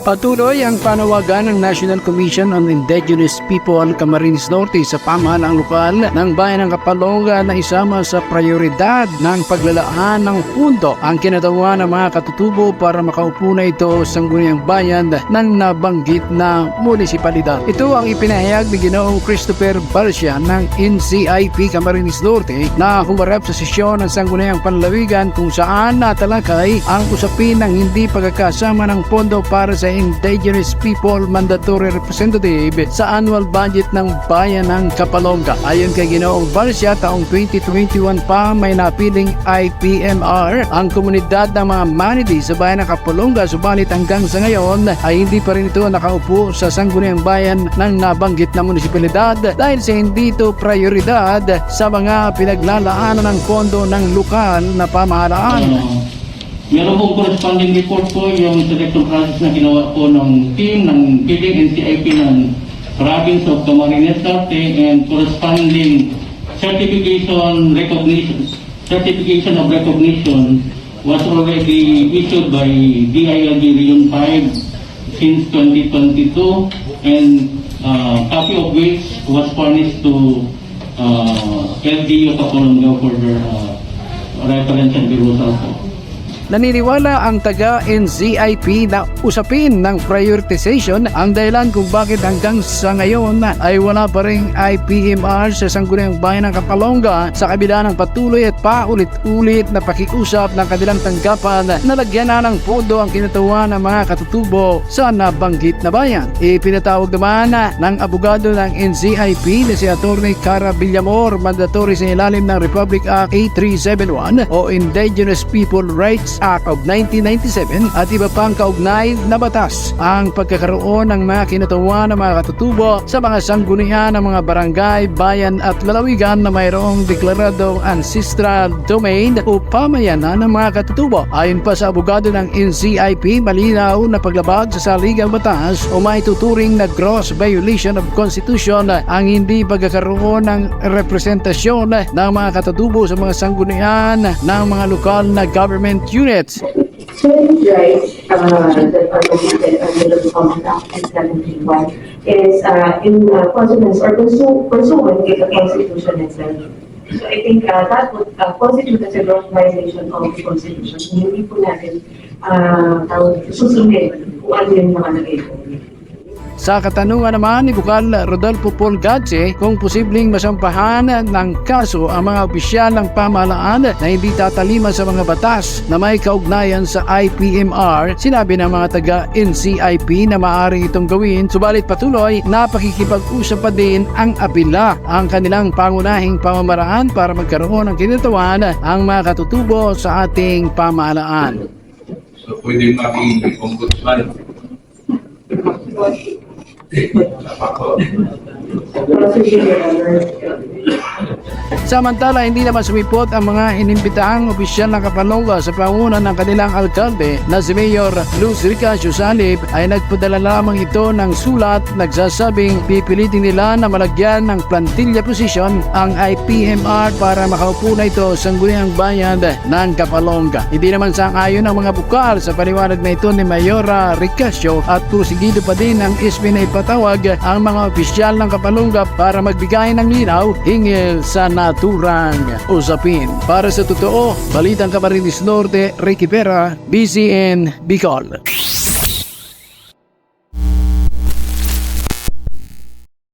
Patuloy ang panawagan ng National Commission on Indigenous People Camarines Norte sa pamahalaang lokal ng bayan ng Kapalonga na isama sa prioridad ng paglalaan ng pundo ang kinatawa ng mga katutubo para makaupo na ito sa sangguniang bayan ng nabanggit na munisipalidad. Ito ang ipinahayag ni Ginoong Christopher Barcia ng NCIP Camarines Norte na humarap sa sesyon ng sangguniang panlalawigan kung saan natalakay ang usapin ng hindi pagkakasama ng pondo para sa Indigenous People Mandatory Representative sa annual budget ng bayan ng Kapalonga. Ayon kay Ginoong Barcia, taong 2021 pa may napiling IPMR ang komunidad ng mga Manidi sa bayan ng Kapalonga, subalit hanggang sa ngayon ay hindi pa rin ito nakaupo sa sangguniang bayan ng nabanggit na munisipalidad dahil sa hindi ito prioridad sa mga pinaglalaanan ng pondo ng lokal na pamahalaan. Meron pong corresponding report po yung selection process na ginawa po ng team ng PDIG NCIP ng province of Camarines Norte, and corresponding certification of recognition was already issued by DILG Region 5 since 2022, and copy of which was furnished to LGU Kapalonga for their reference and perusal po. Naniniwala ang taga-NCIP na usapin ng prioritization ang dahilan kung bakit hanggang sa ngayon ay wala pa ring IPMR sa sangguniang bayan ng Kapalonga sa kabila ng patuloy at paulit-ulit na pakiusap ng kanilang tanggapan na lagyan na ng pondo ang kinatawa ng mga katutubo sa nabanggit na bayan. Ipinatawag naman ng abogado ng NCIP na si Atty. Cara Villamor, mandatory sa ilalim ng Republic Act 8371 o Indigenous People Rights Act of 1997 at iba pang kaugnay na batas ang pagkakaroon ng mga kinatawa ng mga katutubo sa mga sanggunian ng mga barangay, bayan at lalawigan na mayroong deklaradong ancestral domain o pamayanan ng mga katutubo. Ayon pa sa abogado ng NCIP, malinaw na paglabag sa saligang batas o maituturing na gross violation of Constitution ang hindi pagkakaroon ng representasyon ng mga katutubo sa mga sanggunian ng mga lokal na government units. Certain rights that are located under the Common Act 1971 is in consonance or pursuant with the Constitution itself. So I think that would constitute as a gross violation of the Constitution. Hindi po natin susundin kung ano yung nakalagay po. Sa katanungan naman ni Bukal Rodolfo Paul Gadse kung posibleng masampahan ng kaso ang mga opisyal ng pamahalaan na hindi tatalima sa mga batas na may kaugnayan sa IPMR, sinabi ng mga taga-NCIP na maaari itong gawin, subalit patuloy na pakikipag-usap pa din ang apila ang kanilang pangunahing pamamaraan para magkaroon ng kinatawan ang mga katutubo sa ating pamahalaan. So pwede maging ombudsman. Samantala, hindi naman sumipot ang mga inimbitaang opisyal ng Kapalonga sa pangunan ng kanilang alkalde na si Mayor Luz Ricasio Salib ay nagpadala lamang ito ng sulat nagsasabing pipilitin nila na malagyan ng plantilla position ang IPMR para makaupo na ito sa sangguniang bayan ng Kapalonga. Hindi naman sang-ayon ang mga bukal sa paliwanag na ito ni Mayor Ricasio at pusigido pa din ang ISP na ipatawag ang mga opisyal ng Kapalonga para magbigay ng linaw hinggil sa naturang usapin. Para sa totoo, Balitang Camarines Norte, Ricky Vera, BCN, Bicol.